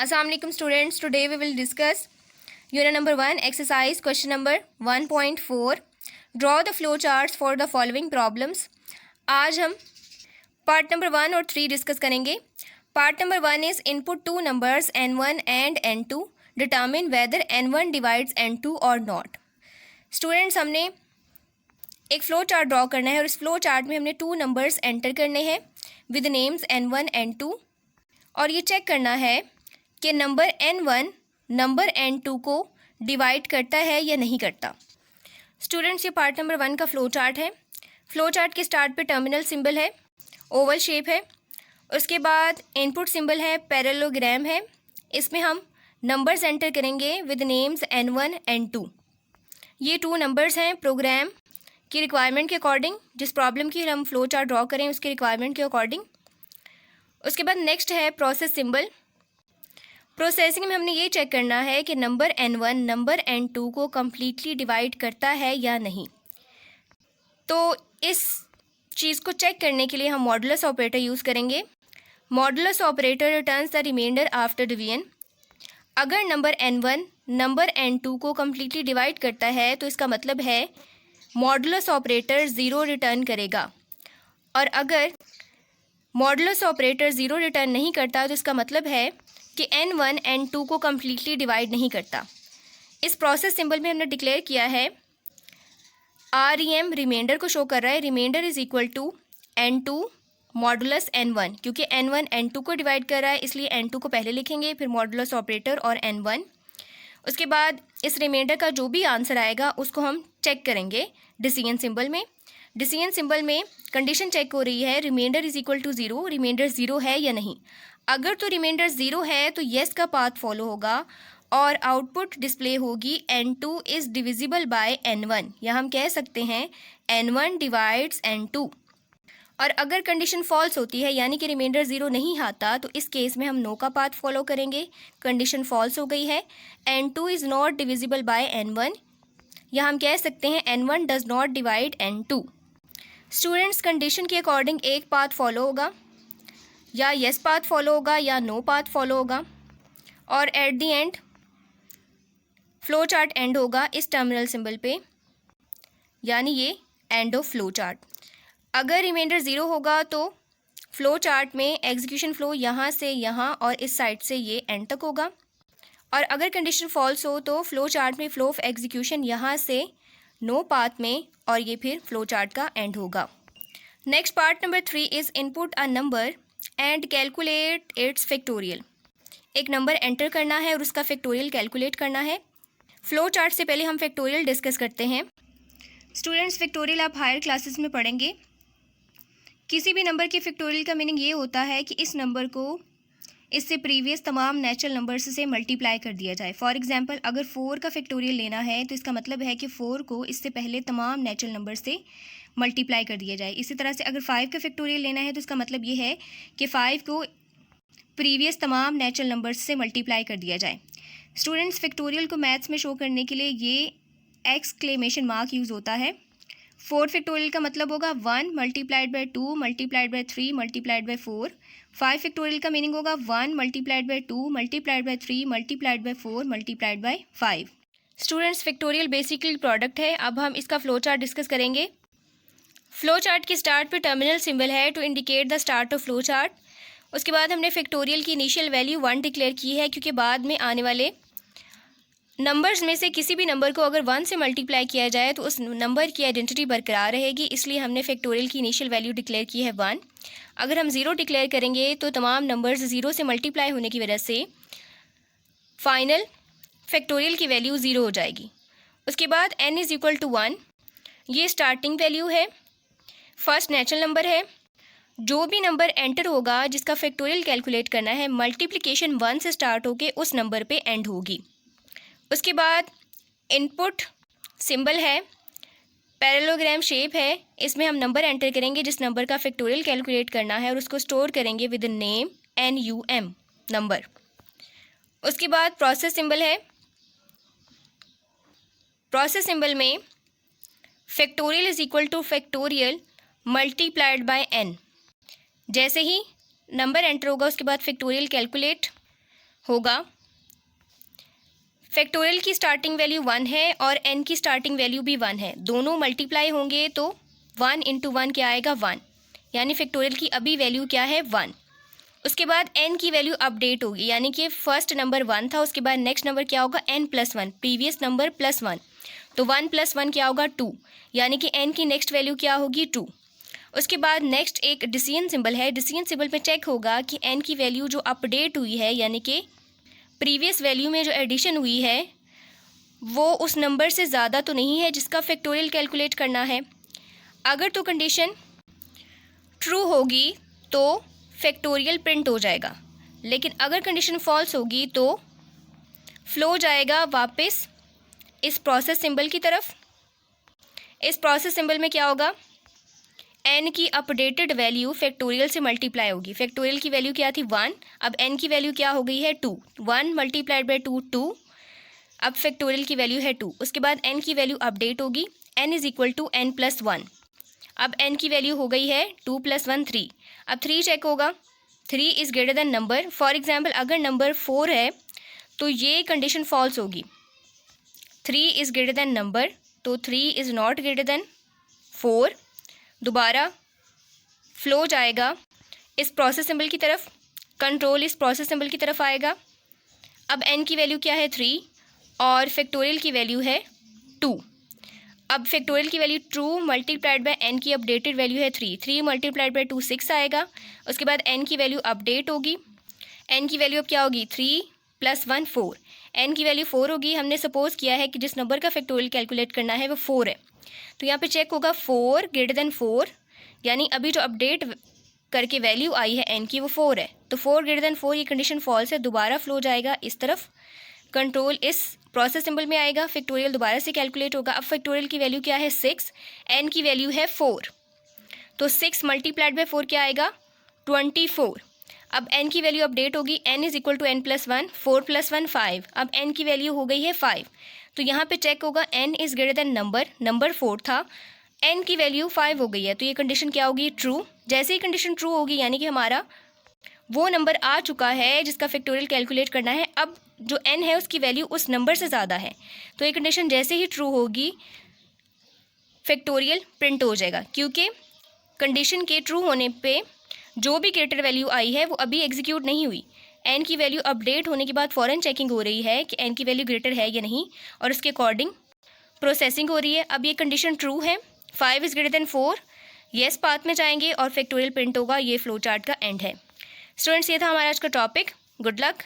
Assalamu alaikum students. Today we will discuss unit number 1 exercise question number 1.4. Draw the flow charts for the following problems. आज हम part number 1 और 3 discuss करेंगे. Part number 1 is input two numbers n1 and n2. Determine whether n1 divides n2 और not. Students, हमने एक flow chart draw करना है और इस फ्लो चार्ट में हमने टू नंबर्स एंटर करने हैं विद नेम्स n1 n2 और ये चेक करना है कि नंबर n1 नंबर n2 को डिवाइड करता है या नहीं करता. स्टूडेंट्स, ये पार्ट नंबर 1 का फ्लो चार्ट है. फ्लो चार्ट के स्टार्ट पे टर्मिनल सिंबल है, ओवल शेप है. उसके बाद इनपुट सिंबल है, पैरेललोग्राम है. इसमें हम नंबर्स एंटर करेंगे विद नेम्स n1 n2. ये टू नंबर्स हैं प्रोग्राम की रिक्वायरमेंट के अकॉर्डिंग, जिस प्रॉब्लम की हम फ्लो चार्ट ड्रॉ करें उसकी रिक्वायरमेंट के अकॉर्डिंग. उसके बाद नेक्स्ट है प्रोसेस सिंबल. प्रोसेसिंग में हमने ये चेक करना है कि नंबर n1 नंबर n2 को कम्प्लीटली डिवाइड करता है या नहीं. तो इस चीज़ को चेक करने के लिए हम मॉडुलस ऑपरेटर यूज़ करेंगे. Modulus operator returns the reminder after division. अगर नंबर n1 नंबर n2 को कम्प्लीटली डिवाइड करता है तो इसका मतलब है मॉडुलस ऑपरेटर ज़ीरो रिटर्न करेगा. और अगर मॉडुलस ऑपरेटर ज़ीरो रिटर्न नहीं करता तो इसका मतलब है कि n1 n2 को कम्प्लीटली डिवाइड नहीं करता. इस प्रोसेस सिंबल में हमने डिक्लेयर किया है REM रिमाइंडर को शो कर रहा है. Reminder is equal to n2 modulus n1. क्योंकि n1 n2 को डिवाइड कर रहा है इसलिए n2 को पहले लिखेंगे, फिर मॉडुलस ऑपरेटर और n1. उसके बाद इस रिमाइंडर का जो भी आंसर आएगा उसको हम चेक करेंगे डिसीजन सिंबल में. डिसीजन सिंबल में कंडीशन चेक हो रही है reminder is equal to zero. Reminder zero है या नहीं. अगर तो रिमाइंडर ज़ीरो है तो येस का पाथ फॉलो होगा और आउटपुट डिस्प्ले होगी n2 is divisible by n1. या हम कह सकते हैं n1 डिवाइड्स n2. और अगर कंडीशन फॉल्स होती है यानी कि रिमाइंडर ज़ीरो नहीं आता तो इस केस में हम नो का पाथ फॉलो करेंगे. कंडीशन फॉल्स हो गई है, n2 is not divisible by n1. या हम कह सकते हैं n1 does not divide n2. Students, condition के अकॉर्डिंग एक पाथ फॉलो होगा, या येस पाथ फॉलो होगा या नो पाथ फॉलो होगा. और at the end flow chart and होगा इस टर्मिनल सिंबल पे, यानी ये एंड ऑफ फ्लो चार्ट. अगर रिमाइंडर ज़ीरो होगा तो फ्लो चार्ट में एग्जीक्यूशन फ्लो यहाँ से यहाँ और इस साइड से ये एंड तक होगा. और अगर कंडीशन फॉल्स हो तो फ्लो चार्ट में फ्लो ऑफ एग्जीक्यूशन यहाँ से नो पाथ में और ये फिर फ्लो चार्ट का एंड होगा. Next part number 3 is input a number and calculate its factorial. एक नंबर एंटर करना है और उसका फैक्टोरियल कैलकुलेट करना है. फ्लो चार्ट से पहले हम फैक्टोरियल डिस्कस करते हैं. स्टूडेंट्स, फैक्टोरियल आप हायर क्लासेस में पढ़ेंगे. किसी भी नंबर के फैक्टोरियल का मीनिंग ये होता है कि इस नंबर को इससे प्रीवियस तमाम नेचुरल नंबर्स से मल्टीप्लाई कर दिया जाए. फॉर एग्जांपल, अगर 4 का फैक्टोरियल लेना है तो इसका मतलब है कि 4 को इससे पहले तमाम नेचुरल नंबर से मल्टीप्लाई कर दिया जाए. इसी तरह से अगर 5 का फैक्टोरियल लेना है तो इसका मतलब ये है कि 5 को प्रीवियस तमाम नेचुरल नंबर्स से मल्टीप्लाई कर दिया जाए. स्टूडेंट्स, फैक्टोरियल को मैथ्स में शो करने के लिए ये एक्सक्लेमेशन मार्क यूज़ होता है. 4 फैक्टोरियल का मतलब होगा 1 multiplied by 2 multiplied by 3 multiplied by 4. 5 factorial का मीनिंग होगा 1 multiplied by 2 multiplied by 3 multiplied by 4 multiplied by 5. Students, factorial basically product है. अब हम इसका फ्लो चार्ट डिस्कस करेंगे. फ्लो चार्ट के स्टार्ट पे टर्मिनल सिंबल है to indicate the start of flow chart. उसके बाद हमने फैक्टोरियल की इनिशियल वैल्यू 1 डिक्लेयर की है क्योंकि बाद में आने वाले नंबर्स में से किसी भी नंबर को अगर 1 से मल्टीप्लाई किया जाए तो उस नंबर की आइडेंटिटी बरकरार रहेगी, इसलिए हमने फैक्टोरियल की इनिशियल वैल्यू डिक्लेयर की है 1. अगर हम ज़ीरो डिक्लेयर करेंगे तो तमाम नंबर्स ज़ीरो से मल्टीप्लाई होने की वजह से फाइनल फैक्टोरियल की वैल्यू ज़ीरो हो जाएगी. उसके बाद n इज़ इक्वल टू 1. ये स्टार्टिंग वैल्यू है, फर्स्ट नेचुरल नंबर है. जो भी नंबर एंटर होगा जिसका फैक्टोरियल कैलकुलेट करना है मल्टीप्लिकेशन 1 से स्टार्ट होके उस नंबर पे एंड होगी. उसके बाद इनपुट सिंबल है, पैरेललोग्राम शेप है. इसमें हम नंबर एंटर करेंगे जिस नंबर का फैक्टोरियल कैलकुलेट करना है और उसको स्टोर करेंगे विद नेम NUM नंबर. उसके बाद प्रोसेस सिंबल है. प्रोसेस सिंबल में factorial is equal two factorial multiplied by n. जैसे ही नंबर एंटर होगा उसके बाद फैक्टोरियल कैलकुलेट होगा फैक्टोरियल की स्टार्टिंग वैल्यू 1 है और n की स्टार्टिंग वैल्यू भी 1 है, दोनों मल्टीप्लाई होंगे तो 1 इंटू 1 क्या आएगा 1, यानी फैक्टोरियल की अभी वैल्यू क्या है 1। उसके बाद n की वैल्यू अपडेट होगी, यानी कि फर्स्ट नंबर 1 था, उसके बाद नेक्स्ट नंबर क्या होगा n+1, प्रीवियस नंबर +1, तो 1 + 1 क्या होगा 2, यानी कि n की नेक्स्ट वैल्यू क्या होगी 2। उसके बाद नेक्स्ट एक डिसीजन सिंबल है, डिसीजन सिंबल पे चेक होगा कि n की वैल्यू जो अपडेट हुई है, यानी कि प्रीवियस वैल्यू में जो एडिशन हुई है वो उस नंबर से ज़्यादा तो नहीं है जिसका फैक्टोरियल कैलकुलेट करना है। अगर तो कंडीशन ट्रू होगी तो फैक्टोरियल प्रिंट हो जाएगा, लेकिन अगर कंडीशन फॉल्स होगी तो फ्लो जाएगा वापस इस प्रोसेस सिंबल की तरफ। इस प्रोसेस सिंबल में क्या होगा, n की अपडेटेड वैल्यू फैक्टोरियल से मल्टीप्लाई होगी। फैक्टोरियल की वैल्यू क्या थी 1, अब n की वैल्यू क्या हो गई है 2, 1 मल्टीप्लाइड बाई 2 2, अब फैक्टोरियल की वैल्यू है 2। उसके बाद n की वैल्यू अपडेट होगी, n = n+1, अब n की वैल्यू हो गई है 2 + 1 3, अब 3 चेक होगा, 3 is greater than number. For example अगर नंबर 4 है तो ये कंडीशन फॉल्स होगी, 3 इज़ ग्रेटर देन नंबर, तो 3 इज़ नॉट ग्रेटर देन 4। दोबारा फ्लो जाएगा इस प्रोसेस सिंबल की तरफ, कंट्रोल इस प्रोसेस सिंबल की तरफ आएगा। अब n की वैल्यू क्या है 3 और फैक्टोरियल की वैल्यू है 2। अब फैक्टोरियल की वैल्यू 2 मल्टीप्लाइड बाय n की अपडेटेड वैल्यू है 3, 3 मल्टीप्लाइड बाय 2 6 आएगा। उसके बाद n की वैल्यू अपडेट होगी, n की वैल्यू अब क्या होगी 3 + 1 4, n की वैल्यू 4 होगी। हमने सपोज किया है कि जिस नंबर का फैक्टोरियल कैलकुलेट करना है वो 4 है, तो यहाँ पे चेक होगा 4 ग्रेटर देन 4, यानी अभी जो अपडेट करके वैल्यू आई है n की वो 4 है, तो 4 ग्रेटर देन 4 ये कंडीशन फॉल्स है। दोबारा फ्लो जाएगा इस तरफ, कंट्रोल इस प्रोसेस सिंबल में आएगा, फैक्टोरियल दोबारा से कैलकुलेट होगा। अब फैक्टोरियल की वैल्यू क्या है 6, n की वैल्यू है 4, तो 6 मल्टीप्लाइड बाय 4 क्या आएगा 24। अब n की वैल्यू अपडेट होगी, n = n+1, 4 + 1 5, अब n की वैल्यू हो गई है 5, तो यहाँ पे चेक होगा n is greater than number 4 था, n की वैल्यू 5 हो गई है, तो ये कंडीशन क्या होगी ट्रू। जैसे ही कंडीशन ट्रू होगी यानी कि हमारा वो नंबर आ चुका है जिसका फैक्टोरियल कैलकुलेट करना है, अब जो n है उसकी वैल्यू उस नंबर से ज़्यादा है, तो ये कंडीशन जैसे ही ट्रू होगी फैक्टोरियल प्रिंट हो जाएगा, क्योंकि कंडीशन के ट्रू होने पे जो भी ग्रेटर वैल्यू आई है वो अभी एग्जीक्यूट नहीं हुई। n की वैल्यू अपडेट होने के बाद फ़ौरन चेकिंग हो रही है कि n की वैल्यू ग्रेटर है या नहीं, और उसके अकॉर्डिंग प्रोसेसिंग हो रही है। अब ये कंडीशन ट्रू है, 5 is greater than 4, yes path में जाएंगे और फैक्टोरियल प्रिंट होगा। ये फ्लो चार्ट का एंड है। स्टूडेंट्स, ये था हमारा आज का टॉपिक। Good luck.